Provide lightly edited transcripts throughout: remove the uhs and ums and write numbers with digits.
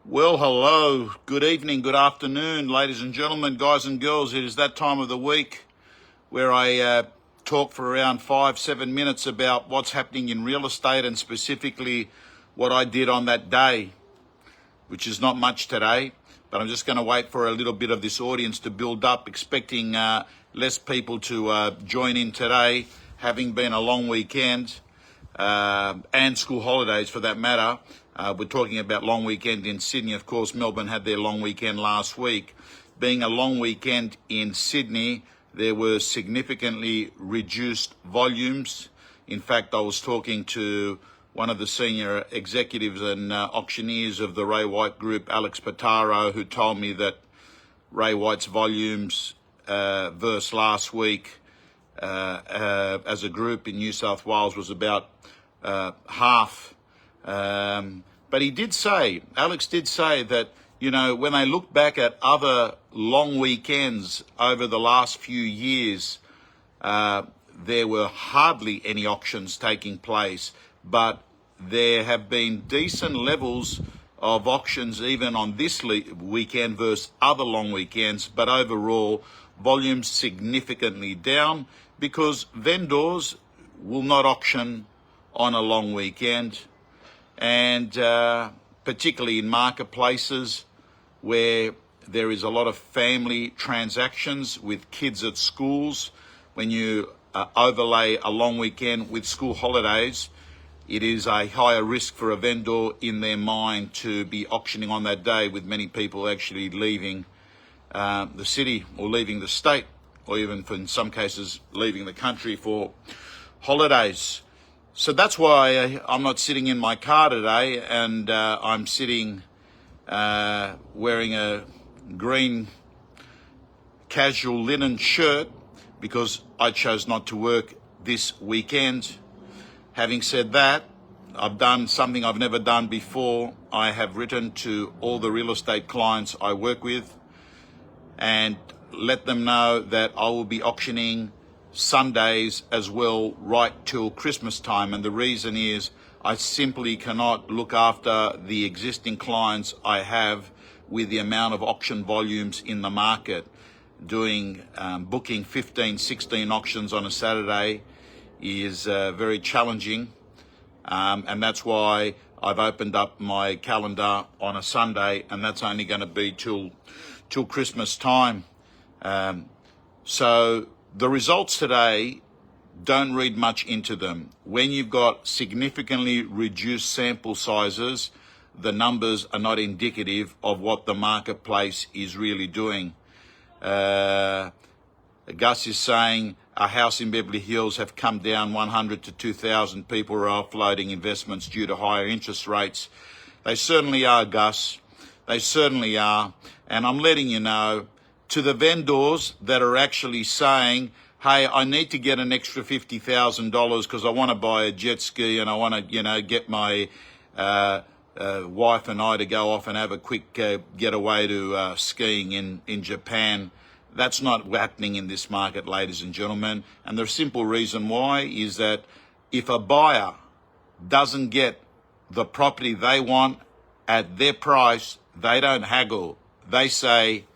Well, hello, good evening, good afternoon, ladies and gentlemen, guys and girls. It is that time of the week where I talk for around 5-7 minutes about what's happening in real estate and specifically what I did on that day, which is not much today, but I'm just going to wait for a little bit of this audience to build up, expecting less people to join in today, having been a long weekend and school holidays for that matter. We're talking about long weekend in Sydney. Of course, Melbourne had their long weekend last week. Being a long weekend in Sydney, there were significantly reduced volumes. In fact, I was talking to one of the senior executives and auctioneers of the Ray White Group, Alex Pataro, who told me that Ray White's volumes versus last week as a group in New South Wales was about half. But he did say, Alex did say that, you know, when they look back at other long weekends over the last few years, there were hardly any auctions taking place, but there have been decent levels of auctions even on this weekend versus other long weekends, but overall volumes significantly down because vendors will not auction on a long weekend. And particularly in marketplaces where there is a lot of family transactions with kids at schools, when you overlay a long weekend with school holidays, it is a higher risk for a vendor in their mind to be auctioning on that day, with many people actually leaving the city or leaving the state, or even in some cases leaving the country for holidays. So that's why I'm not sitting in my car today, and I'm sitting wearing a green casual linen shirt because I chose not to work this weekend. Having said that, I've done something I've never done before. I have written to all the real estate clients I work with and let them know that I will be auctioning Sundays as well right till Christmas time, and the reason is I simply cannot look after the existing clients I have with the amount of auction volumes in the market. Booking 15, 16 auctions on a Saturday is very challenging, and that's why I've opened up my calendar on a Sunday, and that's only going to be till Christmas time. So the results today, don't read much into them. When you've got significantly reduced sample sizes, the numbers are not indicative of what the marketplace is really doing. Gus is saying a house in Beverly Hills have come down 100 to 2,000 people are offloading investments due to higher interest rates. They certainly are, Gus. They certainly are. And I'm letting you know, to the vendors that are actually saying, hey, I need to get an extra $50,000 because I want to buy a jet ski and I want to, get my wife and I to go off and have a quick getaway to skiing in Japan. That's not happening in this market, ladies and gentlemen. And the simple reason why is that if a buyer doesn't get the property they want at their price, they don't haggle. They say,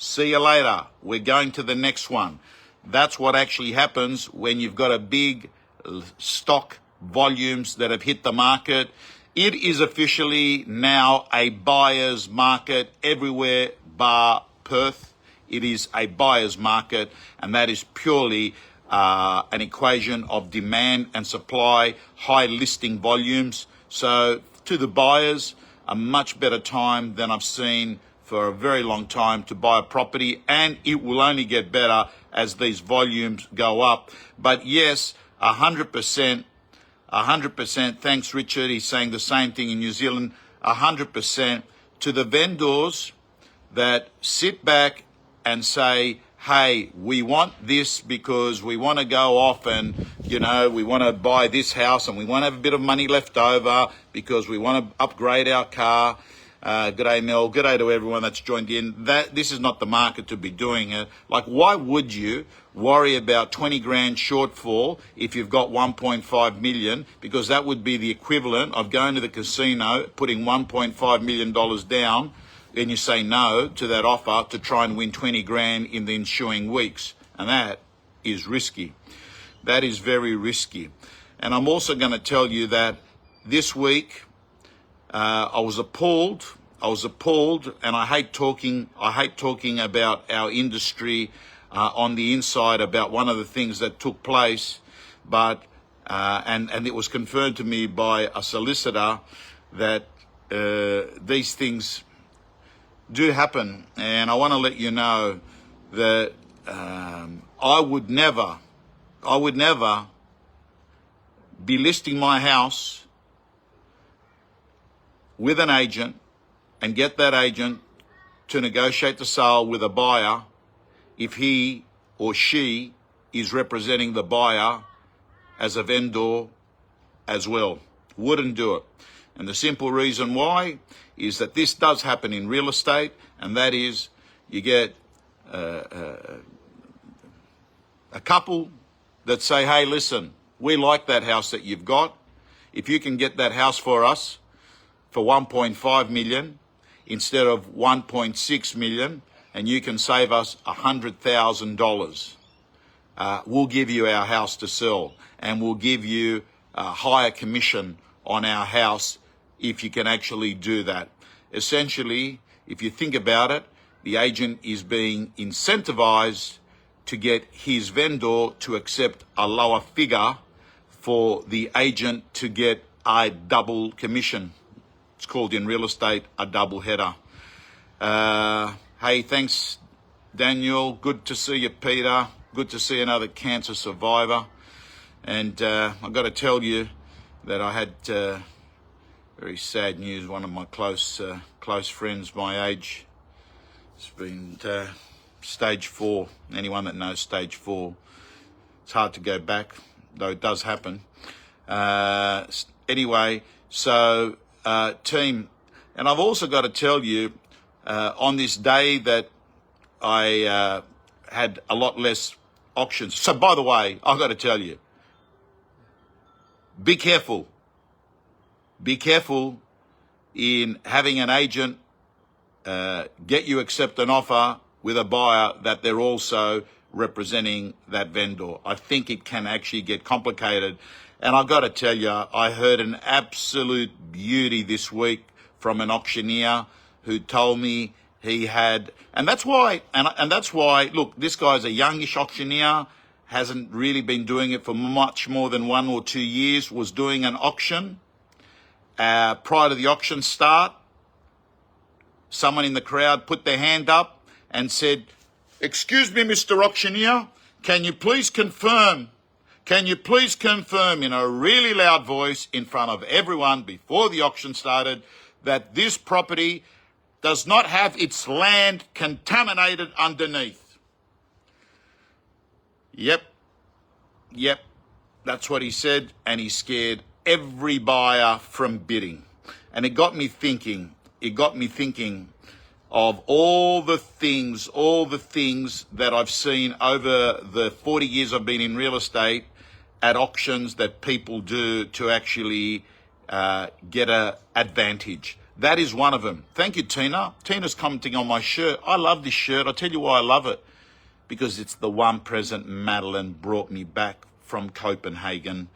see you later, we're going to the next one. That's what actually happens when you've got a big stock volumes that have hit the market. It is officially now a buyer's market everywhere bar Perth. It is a buyer's market, and that is purely an equation of demand and supply, high listing volumes. So to the buyers, a much better time than I've seen for a very long time to buy a property, and it will only get better as these volumes go up. But yes, 100%, thanks Richard, he's saying the same thing in New Zealand, 100% to the vendors that sit back and say, hey, we want this because we want to go off and, we want to buy this house and we want to have a bit of money left over because we want to upgrade our car. G'day, Mel. G'day to everyone that's joined in. This is not the market to be doing it. Like, why would you worry about 20 grand shortfall if you've got 1.5 million? Because that would be the equivalent of going to the casino, putting $1.5 million down, and you say no to that offer to try and win 20 grand in the ensuing weeks. And that is risky. That is very risky. And I'm also going to tell you that this week I was appalled, and I hate talking about our industry on the inside about one of the things that took place, but and it was confirmed to me by a solicitor that these things do happen, and I want to let you know that I would never be listing my house with an agent and get that agent to negotiate the sale with a buyer if he or she is representing the buyer as a vendor as well. Wouldn't do it. And the simple reason why is that this does happen in real estate, and that is you get a couple that say, hey, listen, we like that house that you've got. If you can get that house for us for 1.5 million instead of 1.6 million, and you can save us $100,000, we'll give you our house to sell, and we'll give you a higher commission on our house if you can actually do that. Essentially, if you think about it, the agent is being incentivized to get his vendor to accept a lower figure for the agent to get a double commission. It's called in real estate a double header. Hey, thanks, Daniel. Good to see you, Peter. Good to see another cancer survivor. And I've got to tell you that I had very sad news. One of my close friends my age has been stage 4. Anyone that knows stage 4, it's hard to go back, though it does happen. Anyway, so team, and I've also got to tell you, on this day that I had a lot less auctions. So by the way, I've got to tell you, be careful. Be careful in having an agent get you accept an offer with a buyer that they're also representing that vendor. I think it can actually get complicated. And I've got to tell you, I heard an absolute beauty this week from an auctioneer who told me he had, and that's why, look, this guy's a youngish auctioneer, hasn't really been doing it for much more than 1 or 2 years, was doing an auction. Prior to the auction start, someone in the crowd put their hand up and said, "Excuse me, Mr. Auctioneer, can you please confirm in a really loud voice in front of everyone before the auction started that this property does not have its land contaminated underneath?" Yep, that's what he said, and he scared every buyer from bidding. And it got me thinking of all the things that I've seen over the 40 years I've been in real estate at auctions that people do to actually get a advantage. That is one of them. Thank you, Tina. Tina's commenting on my shirt. I love this shirt. I'll tell you why I love it. Because it's the one present Madeline brought me back from Copenhagen.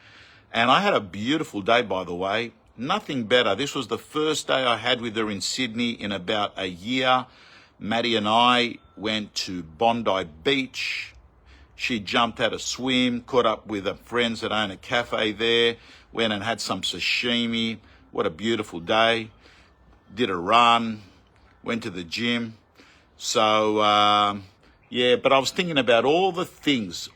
And I had a beautiful day, by the way. Nothing better. This was the first day I had with her in Sydney in about a year. Maddie and I went to Bondi Beach. She jumped out a swim, caught up with her friends that own a cafe there, went and had some sashimi. What a beautiful day. Did a run, went to the gym. So, yeah, but I was thinking about all the things.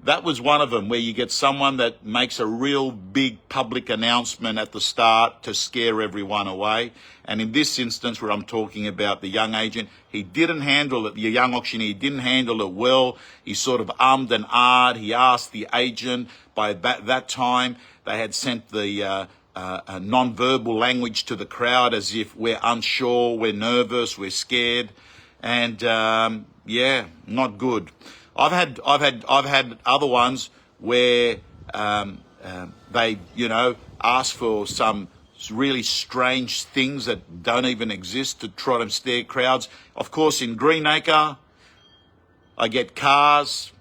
That was one of them, where you get someone that makes a real big public announcement at the start to scare everyone away. And in this instance, where I'm talking about the young agent, he didn't handle it, the young auctioneer, he didn't handle it well. He sort of ummed and ahed. He asked the agent. By that time, they had sent the a non-verbal language to the crowd, as if we're unsure, we're nervous, we're scared, and yeah, not good. I've had other ones where they, ask for some really strange things that don't even exist to try to scare crowds. Of course, in Greenacre, I get cars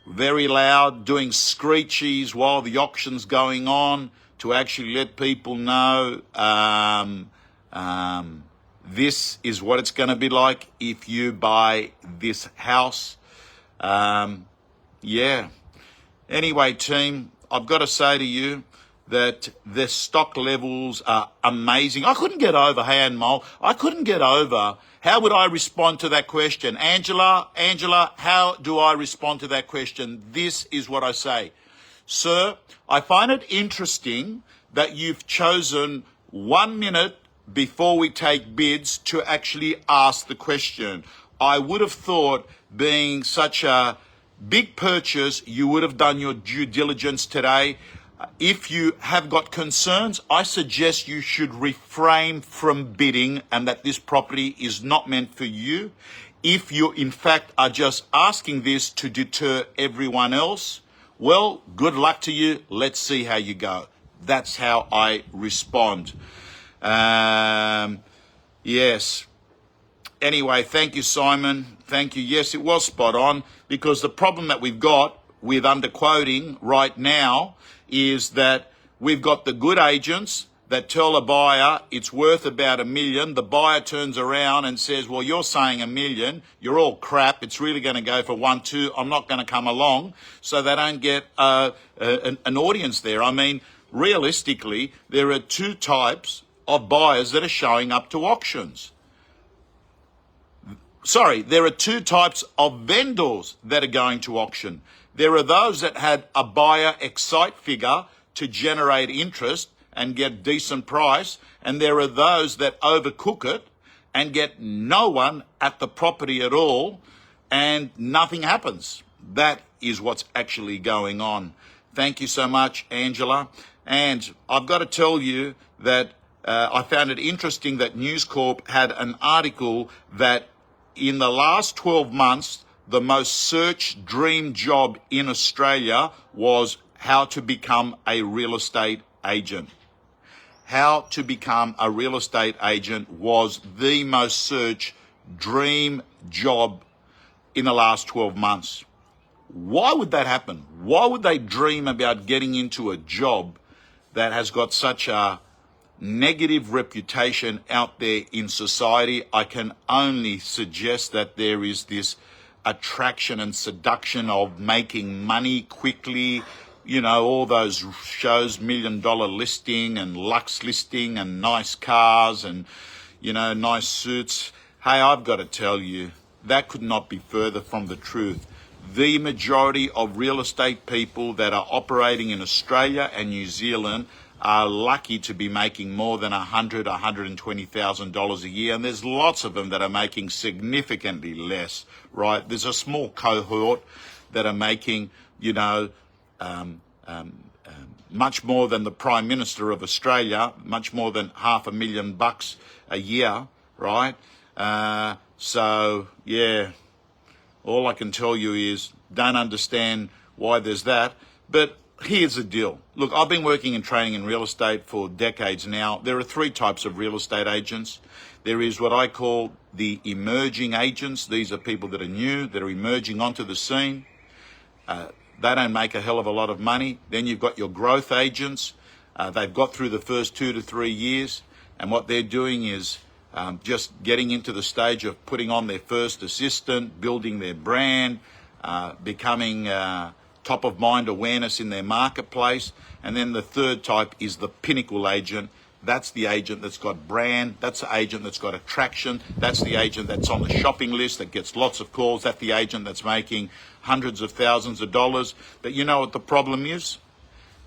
very loud doing screechies while the auction's going on to actually let people know this is what it's going to be like if you buy this house. Yeah. Anyway, team, I've got to say to you that the stock levels are amazing. I couldn't get over, hey, Anmol, I couldn't get over. How would I respond to that question? Angela, how do I respond to that question? This is what I say. Sir, I find it interesting that you've chosen 1 minute before we take bids to actually ask the question. I would have thought, being such a big purchase, you would have done your due diligence today. If you have got concerns, I suggest you should refrain from bidding and that this property is not meant for you. If you, in fact, are just asking this to deter everyone else, well, good luck to you. Let's see how you go. That's how I respond. Yes. Anyway, thank you, Simon. Thank you. Yes, it was spot on, because the problem that we've got with underquoting right now is that we've got the good agents that tell a buyer it's worth about $1 million. The buyer turns around and says, well, you're saying $1 million. You're all crap. It's really going to go for 1, 2. I'm not going to come along. So they don't get an audience there. I mean, realistically, there are 2 types of buyers that are showing up to auctions. Sorry, there are 2 types of vendors that are going to auction. There are those that had a buyer excite figure to generate interest and get decent price, and there are those that overcook it and get no one at the property at all and nothing happens. That is what's actually going on. Thank you so much, Angela. And I've got to tell you that I found it interesting that News Corp had an article that in the last 12 months, the most searched dream job in Australia was how to become a real estate agent. How to become a real estate agent was the most searched dream job in the last 12 months. Why would that happen? Why would they dream about getting into a job that has got such a negative reputation out there in society? I can only suggest that there is this attraction and seduction of making money quickly. You know, all those shows, $1 Million Listing and Lux Listing and nice cars and, nice suits. Hey, I've got to tell you, that could not be further from the truth. The majority of real estate people that are operating in Australia and New Zealand are lucky to be making more than $100,000, $120,000 a year, and there's lots of them that are making significantly less, right? There's a small cohort that are making, much more than the Prime Minister of Australia, much more than $500,000 a year, right? So, yeah, all I can tell you is don't understand why there's that, but here's the deal. Look, I've been working and training in real estate for decades now. There are 3 types of real estate agents. There is what I call the emerging agents. These are people that are new, that are emerging onto the scene. They don't make a hell of a lot of money. Then you've got your growth agents. They've got through the first 2 to 3 years, and what they're doing is just getting into the stage of putting on their first assistant, building their brand, becoming top of mind awareness in their marketplace. And then the 3rd type is the pinnacle agent. That's the agent that's got brand. That's the agent that's got attraction. That's the agent that's on the shopping list that gets lots of calls. That's the agent that's making hundreds of thousands of dollars. But you know what the problem is?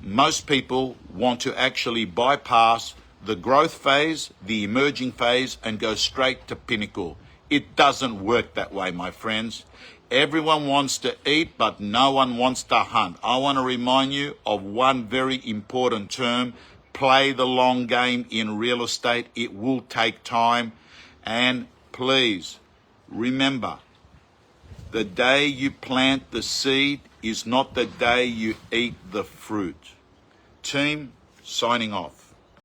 Most people want to actually bypass the growth phase, the emerging phase, and go straight to pinnacle. It doesn't work that way, my friends. Everyone wants to eat, but no one wants to hunt. I want to remind you of one very important term, Play the long game in real estate. It will take time. And please remember, the day you plant the seed is not the day you eat the fruit. Team, signing off.